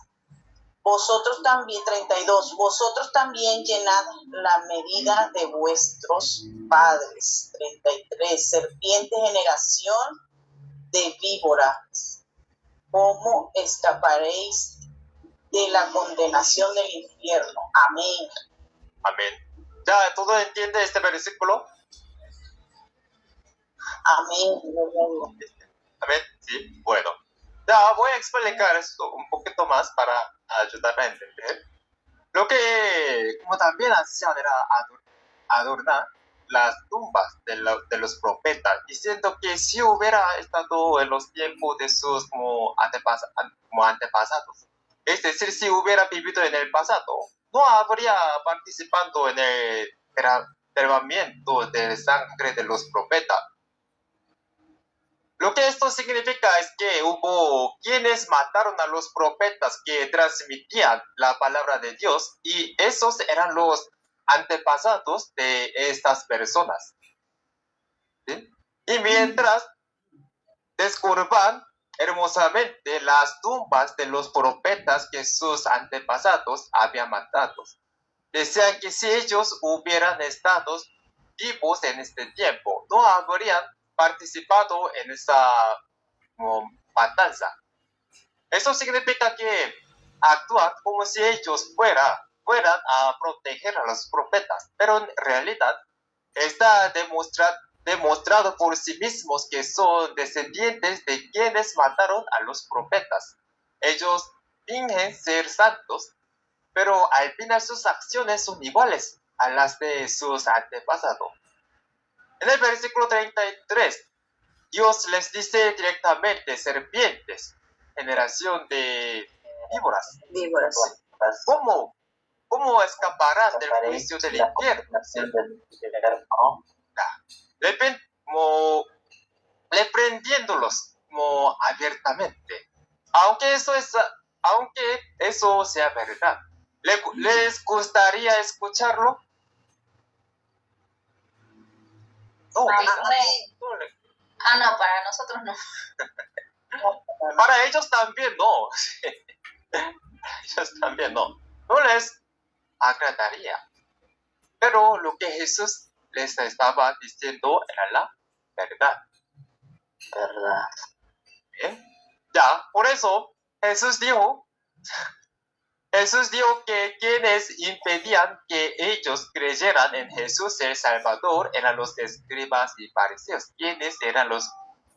Vosotros también, 32, vosotros también llenad la medida de vuestros padres. 33, serpiente generación de víboras, ¿cómo escaparéis de la condenación del infierno? Amén. Amén. ¿Ya todo entiende este versículo? Amén. Amén, sí, bueno. Ya voy a explicar esto un poquito más para ayudar a entender. Lo que, como también hacían era adornar las tumbas de los profetas, diciendo que si hubiera estado en los tiempos de sus como antepasados, es decir, si hubiera vivido en el pasado, no habría participado en el derramamiento de sangre de los profetas. Lo que esto significa es que hubo quienes mataron a los profetas que transmitían la palabra de Dios y esos eran los antepasados de estas personas. ¿Sí? Y mientras descubrían hermosamente las tumbas de los profetas que sus antepasados habían matado, decían que si ellos hubieran estado vivos en este tiempo, no habrían participado en esa matanza. Eso significa que actúan como si ellos fueran a proteger a los profetas, pero en realidad está demostrado por sí mismos que son descendientes de quienes mataron a los profetas. Ellos fingen ser santos, pero al final sus acciones son iguales a las de sus antepasados. En el versículo 33, Dios les dice directamente, serpientes, generación de víboras. ¿Cómo escaparán del juicio del infierno? Reprendiéndolos abiertamente. Aunque eso sea verdad, ¿les gustaría escucharlo? No, no, para nosotros no. Para ellos también no. Ellos también no. No les agradaría. Pero lo que Jesús les estaba diciendo era la verdad. ¿Bien? Ya, por eso Jesús dijo que quienes impedían que ellos creyeran en Jesús el Salvador eran los escribas y fariseos, quienes eran los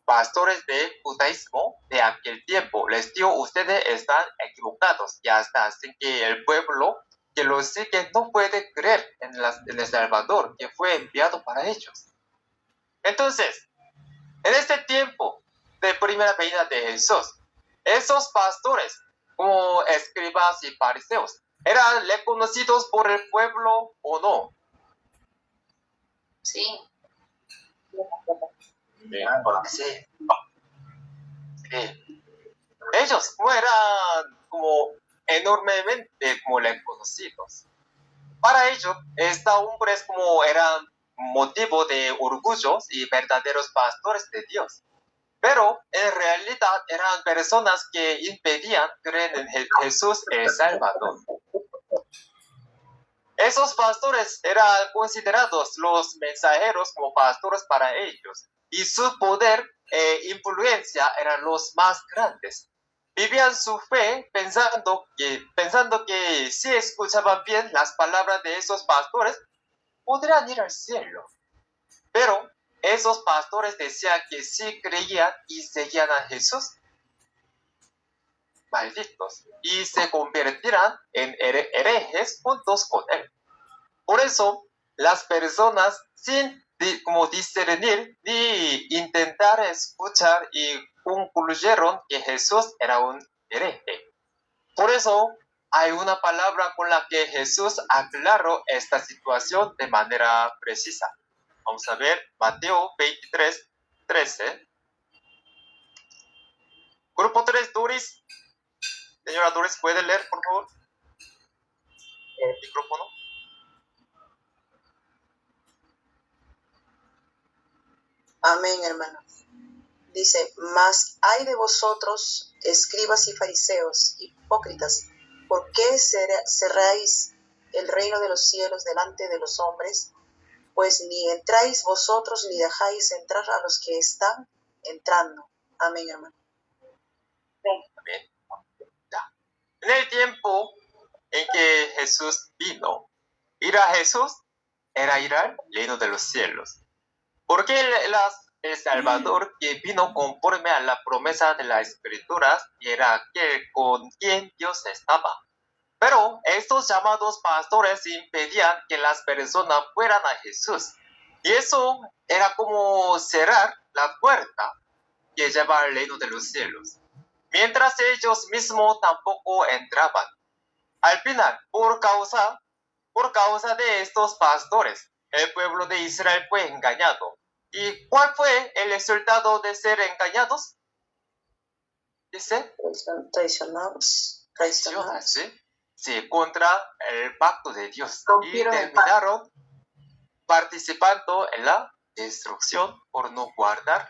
pastores del judaísmo de aquel tiempo. Les digo, ustedes están equivocados y hasta hacen que el pueblo que los sigue no puede creer en el Salvador que fue enviado para ellos. Entonces, en este tiempo de primera venida de Jesús, esos pastores como escribas y fariseos, ¿eran reconocidos por el pueblo o no? Sí. Sí. Ellos no eran como enormemente como reconocidos. Para ello, estos hombres como eran motivo de orgullo y verdaderos pastores de Dios. Pero en realidad eran personas que impedían creer en Jesús el Salvador. Esos pastores eran considerados los mensajeros como pastores para ellos, y su poder e influencia eran los más grandes. Vivían su fe pensando que si escuchaban bien las palabras de esos pastores, podrían ir al cielo. Pero esos pastores decían que sí creían y seguían a Jesús, malditos, y se convertirán en herejes juntos con él. Por eso, las personas sin como discernir ni intentar escuchar y concluyeron que Jesús era un hereje. Por eso, hay una palabra con la que Jesús aclaró esta situación de manera precisa. Vamos a ver Mateo 23, 13. Grupo 3, Doris. Señora Doris, ¿puede leer, por favor? El micrófono. Amén, hermano. Dice, mas hay de vosotros, escribas y fariseos, hipócritas, ¿por qué cerráis el reino de los cielos delante de los hombres? Pues ni entráis vosotros ni dejáis entrar a los que están entrando. Amén, hermano. Amén. Ya. En el tiempo en que Jesús vino, ir a Jesús era ir al reino de los cielos. Porque el Salvador que vino conforme a la promesa de las Escrituras era aquel con quien Dios estaba. Pero estos llamados pastores impedían que las personas fueran a Jesús. Y eso era como cerrar la puerta que lleva al reino de los cielos. Mientras ellos mismos tampoco entraban. Al final, por causa de estos pastores, el pueblo de Israel fue engañado. ¿Y cuál fue el resultado de ser engañados? Dice, traicionados. ¿sí? Sí, contra el pacto de Dios. Y terminaron participando en la destrucción por no guardar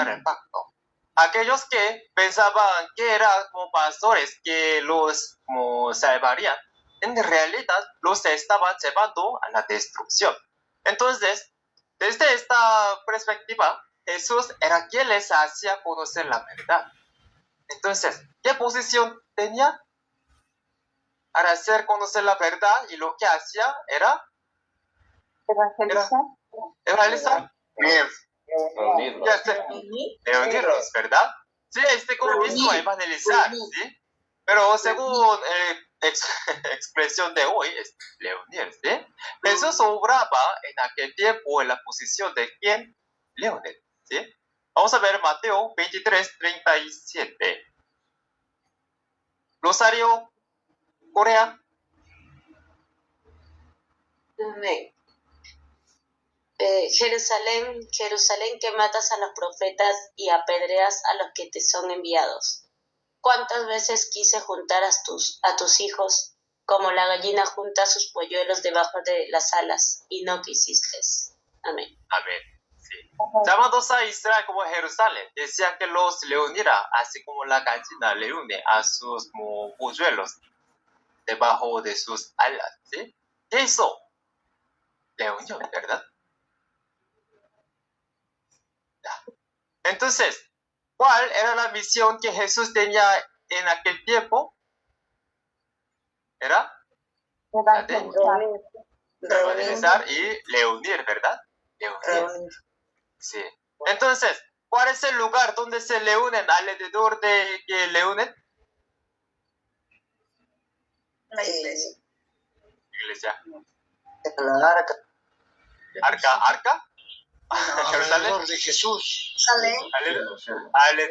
el pacto. Aquellos que pensaban que eran como pastores que los como salvarían, en realidad los estaban llevando a la destrucción. Entonces, desde esta perspectiva, Jesús era quien les hacía conocer la verdad. Entonces, ¿qué posición tenía? Para hacer conocer la verdad, y lo que hacía era evangelizar. Reunirnos, ¿verdad? Sí, como mismo evangelizar, ¿sí? Pero según expresión de hoy, es reunir, ¿sí? Jesús obraba en aquel tiempo en la posición de quien reunir, ¿sí? Vamos a ver Mateo 23, 37. Rosario, Corea. Amén. Jerusalén, Jerusalén, que matas a los profetas y apedreas a los que te son enviados. ¿Cuántas veces quise juntar a tus hijos, como la gallina junta sus polluelos debajo de las alas, y no quisiste? Amén. Amén. Sí. Llamados a Israel como Jerusalén, decía que los reunirá, así como la gallina reúne a sus polluelos debajo de sus alas, ¿sí? ¿Qué hizo? Reunión, ¿verdad? Ya. Entonces, ¿cuál era la misión que Jesús tenía en aquel tiempo? Era evangelizar y reunir, ¿verdad? Reunir. Sí. Entonces, ¿cuál es el lugar donde se reúnen alrededor de que reúnen? La iglesia. Iglesia. La arca. ¿Arca? Alrededor de Jesús. Alrededor de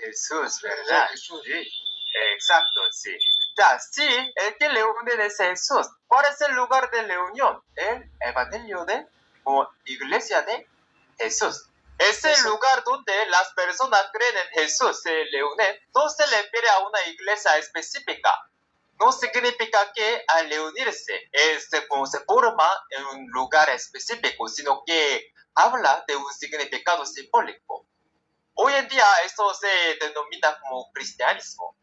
Jesús, ¿verdad? Sí, exacto, sí. Ya, sí, el que reúne es Jesús. ¿Cuál es el lugar de reunión? El evangelio de, como iglesia de Jesús. Es el lugar donde las personas creen en Jesús, se reúnen. No se le pide a una iglesia específica. No significa que al reunirse como se forma en un lugar específico, sino que habla de un significado simbólico. Hoy en día esto se denomina como cristianismo.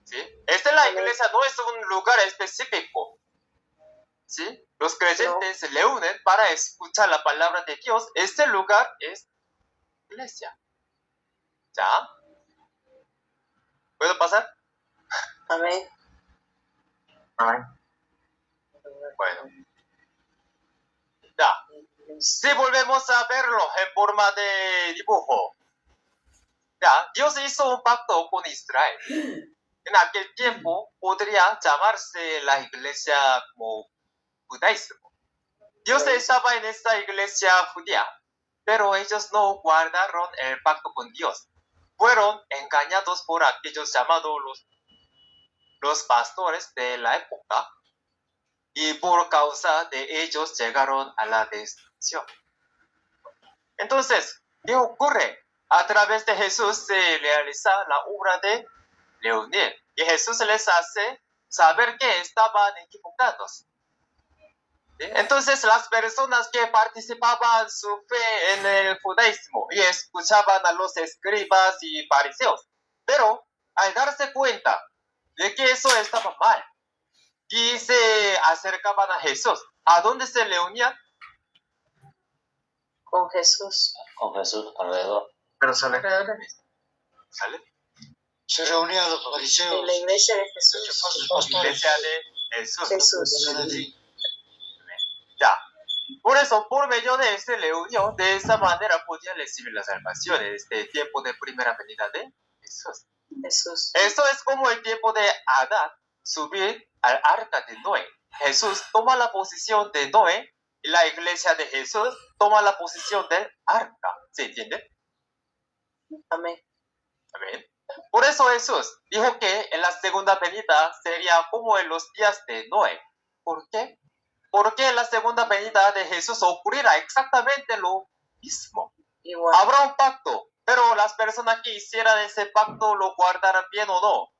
¿Sí? La iglesia no es un lugar específico. ¿Sí? Los creyentes se reúnen para escuchar la palabra de Dios. Este lugar es iglesia. ¿Ya? ¿Puedo pasar? Amén. Amén. Bueno. Ya. Si volvemos a verlo en forma de dibujo. Ya, Dios hizo un pacto con Israel. En aquel tiempo podría llamarse la iglesia como judaísmo. Dios estaba en esta iglesia judía, pero ellos no guardaron el pacto con Dios. Fueron engañados por aquellos llamados los pastores de la época, y por causa de ellos llegaron a la destrucción. Entonces, ¿qué ocurre? A través de Jesús se realiza la obra de reunir, y Jesús les hace saber que estaban equivocados. ¿Sí? Entonces, las personas que participaban su fe en el judaísmo y escuchaban a los escribas y fariseos, pero al darse cuenta de que eso estaba mal y se acercaban a Jesús, ¿a dónde se reunían? Con Jesús. Con Jesús alrededor. ¿Sale? Se reunían los fariseos. En la iglesia de Jesús. La iglesia de Jesús. Jesús. Ya. Por eso, por medio de esta reunión, de esa manera podían recibir la salvación en este tiempo de primera venida de Jesús. Esto es como el tiempo de Adán subir al arca de Noé. Jesús toma la posición de Noé y la iglesia de Jesús toma la posición del arca. ¿Se entiende? Amén. Amén. Por eso Jesús dijo que en la segunda venida sería como en los días de Noé. ¿Por qué? Porque en la segunda venida de Jesús ocurrirá exactamente lo mismo. Igual. Habrá un pacto, pero las personas que hicieran ese pacto lo guardarán bien o no.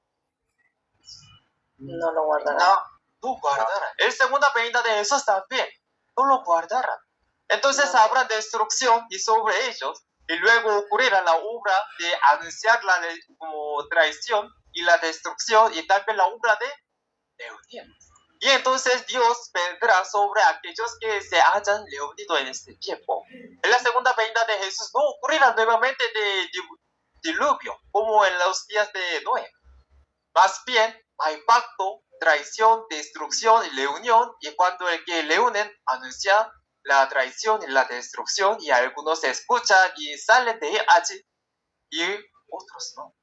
No lo guardarán. No guardarán. En la segunda venida de Jesús también. No lo guardarán. Entonces habrá destrucción y sobre ellos. Y luego ocurrirá la obra de anunciar como traición y la destrucción y también la obra de reunir. Y entonces Dios vendrá sobre aquellos que se hayan reunido en este tiempo. En la segunda venida de Jesús no ocurrirá nuevamente de diluvio como en los días de Noé. Más bien hay pacto, traición, destrucción y reunión, y cuando el que reúnen anuncia la traición y la destrucción, y algunos escuchan y salen de allí y otros no.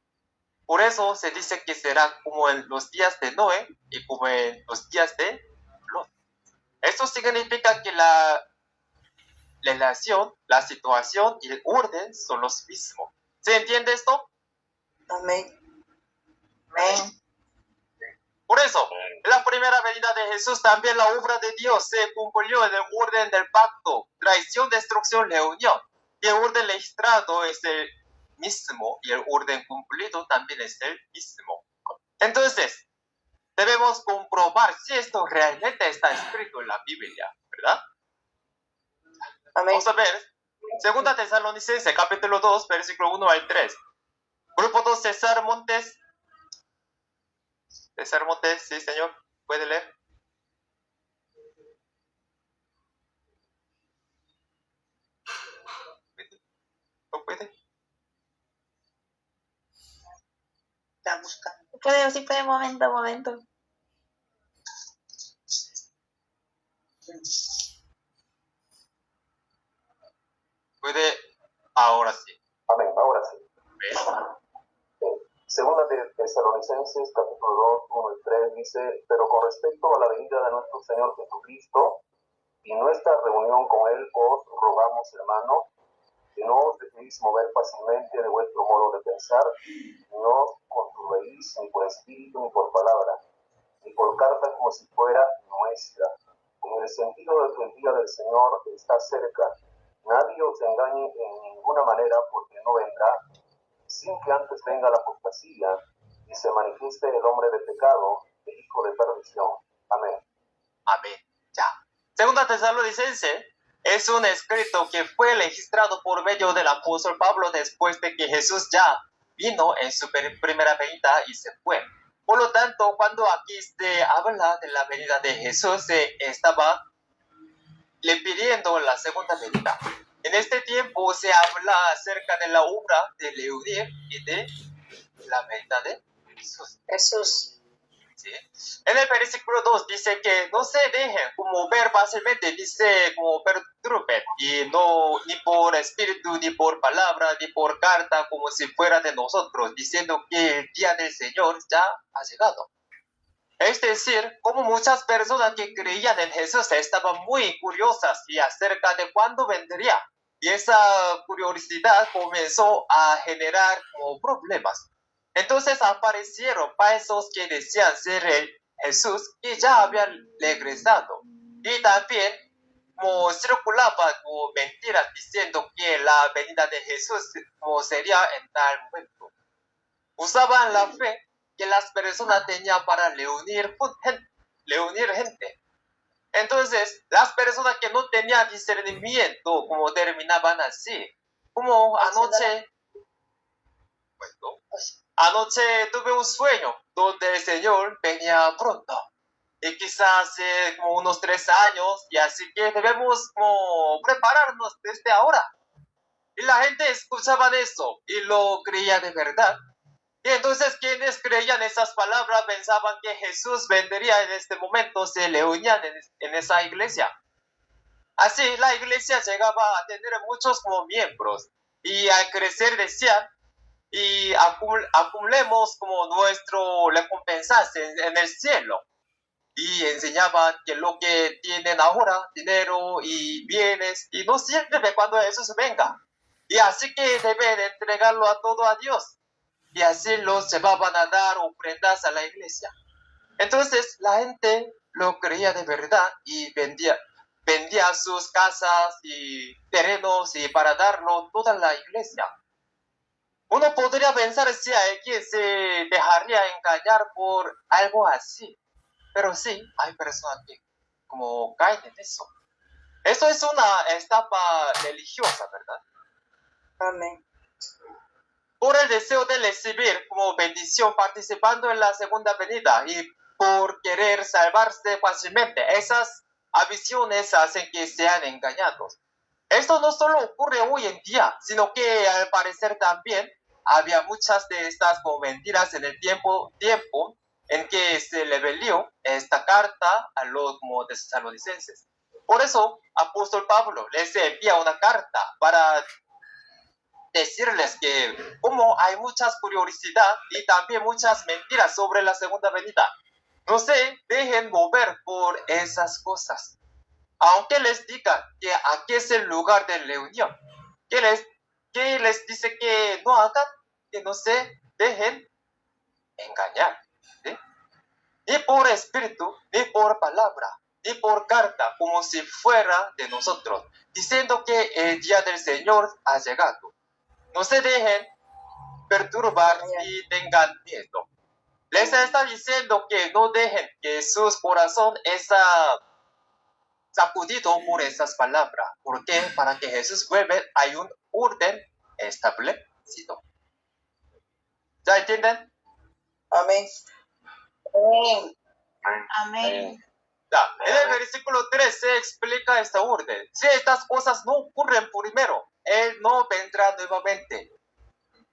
Por eso se dice que será como en los días de Noé y como en los días de Lot. Esto significa que la relación, la situación y el orden son los mismos. ¿Se entiende esto? Amén. Por eso, en la primera venida de Jesús también la obra de Dios se cumplió en el orden del pacto, traición, destrucción, reunión. Y el orden registrado es el mismo y el orden cumplido también es el mismo. Entonces, debemos comprobar si esto realmente está escrito en la Biblia, ¿verdad? Amén. Vamos a ver, 2 Tesalonicenses, capítulo 2, versículo 1 al 3. Grupo 2, César Montes. César Montes, sí, señor, ¿puede leer? ¿No puede? Está buscando. Sí puede, momento. Puede, ahora sí. Amén, ahora sí. Amén. Segunda de Tesalonicenses, capítulo 2, 1 y 3, dice: pero con respecto a la venida de nuestro Señor Jesucristo y nuestra reunión con Él, os rogamos, hermanos, que no os dejéis mover fácilmente de vuestro modo de pensar, no os conturbéis ni por espíritu ni por palabra, ni por carta como si fuera nuestra, en el sentido de que el día del Señor está cerca. Nadie os engañe en ninguna manera, porque no vendrá sin que antes venga la apostasía y se manifieste el hombre de pecado, el hijo de perdición. Amén. Amén. Ya. Segunda Tesalonicenses es un escrito que fue registrado por medio del apóstol Pablo después de que Jesús ya vino en su primera venida y se fue. Por lo tanto, cuando aquí se habla de la venida de Jesús, se estaba le pidiendo la segunda venida. En este tiempo se habla acerca de la obra de reunir y de la venida de Jesús. ¿sí? En el versículo 2 dice que no se dejen como ver fácilmente, dice como perturben, y no ni por espíritu, ni por palabra, ni por carta, como si fuera de nosotros, diciendo que el día del Señor ya ha llegado. Es decir, como muchas personas que creían en Jesús estaban muy curiosas y acerca de cuándo vendría. Y esa curiosidad comenzó a generar como problemas. Entonces aparecieron falsos que decían ser el Jesús y ya habían regresado. Y también como circulaban como mentiras diciendo que la venida de Jesús como sería en tal momento. Usaban la fe que las personas tenían para reunir gente. Entonces, las personas que no tenían discernimiento, como terminaban así. Como anoche tuve un sueño donde el Señor venía pronto. Y quizás hace como unos 3 años, y así que debemos como prepararnos desde ahora. Y la gente escuchaba de eso y lo creía de verdad. Y entonces quienes creían esas palabras pensaban que Jesús vendría en este momento, se le unían en esa iglesia. Así la iglesia llegaba a tener muchos como miembros y al crecer decían y acumulemos como nuestro recompensa en el cielo. Y enseñaban que lo que tienen ahora, dinero y bienes, y no sirve cuando Jesús venga. Y así que deben entregarlo a todo a Dios. Y así los llevaban a dar ofrendas a la iglesia. Entonces la gente lo creía de verdad y vendía sus casas y terrenos y para darlo toda la iglesia. Uno podría pensar si alguien se dejaría engañar por algo así. Pero sí, hay personas que como caen en eso. Eso es una etapa religiosa, ¿verdad? Amén. Por el deseo de recibir como bendición participando en la segunda venida y por querer salvarse fácilmente, esas avisiones hacen que sean engañados. Esto no solo ocurre hoy en día, sino que al parecer también había muchas de estas como mentiras en el tiempo en que se le leyó esta carta a los como tesalonicenses. Por eso, apóstol Pablo les envía una carta para decirles que como hay muchas curiosidad y también muchas mentiras sobre la segunda venida, no se dejen mover por esas cosas. Aunque les digan que aquí es el lugar de reunión, que les dice que no hagan, que no se dejen engañar, ¿sí? Ni por espíritu, ni por palabra, ni por carta, como si fuera de nosotros, diciendo que el día del Señor ha llegado. No se dejen perturbar y tengan miedo. Les está diciendo que no dejen que su corazón sea sacudido por esas palabras. ¿Por qué? Para que Jesús vuelva, hay un orden establecido. ¿Ya entienden? Amén. Amén. Amén. Ya, en el versículo 3 se explica esta orden. Si estas cosas no ocurren primero, Él no vendrá nuevamente.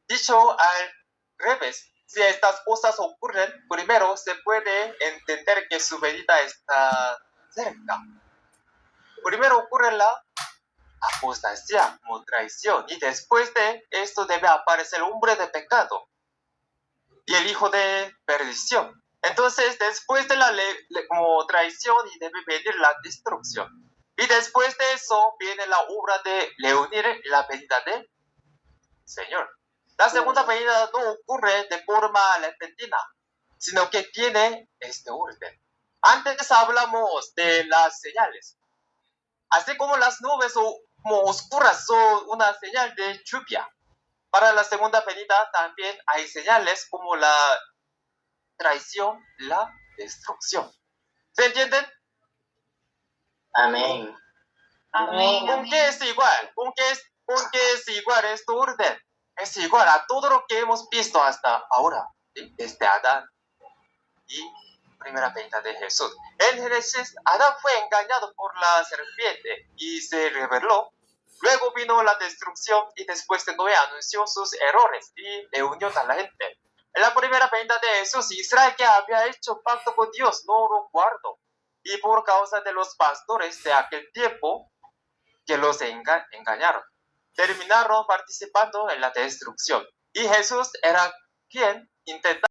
Dicho al revés, si estas cosas ocurren primero, se puede entender que su venida está cerca. Primero ocurre la apostasía como traición, y después de esto debe aparecer el hombre de pecado y el hijo de perdición. Entonces, después de la como traición y debe venir la destrucción. Y después de eso viene la obra de reunir la venida del Señor. La segunda venida no ocurre de forma repentina, sino que tiene este orden. Antes hablamos de las señales. Así como las nubes como oscuras son una señal de lluvia. Para la segunda venida también hay señales como la traición, la destrucción. ¿Se entienden? Amén. Amén. ¿Con qué es igual? ¿Con qué es igual este orden? Es igual a todo lo que hemos visto hasta ahora, ¿sí? Desde Adán y primera venida de Jesús. En Génesis, Adán fue engañado por la serpiente y se rebeló. Luego vino la destrucción y después de Noé anunció sus errores y reunió a la gente. En la primera venida de Jesús, Israel que había hecho pacto con Dios no lo guardó. Y por causa de los pastores de aquel tiempo que los engañaron, terminaron participando en la destrucción. Y Jesús era quien intentaba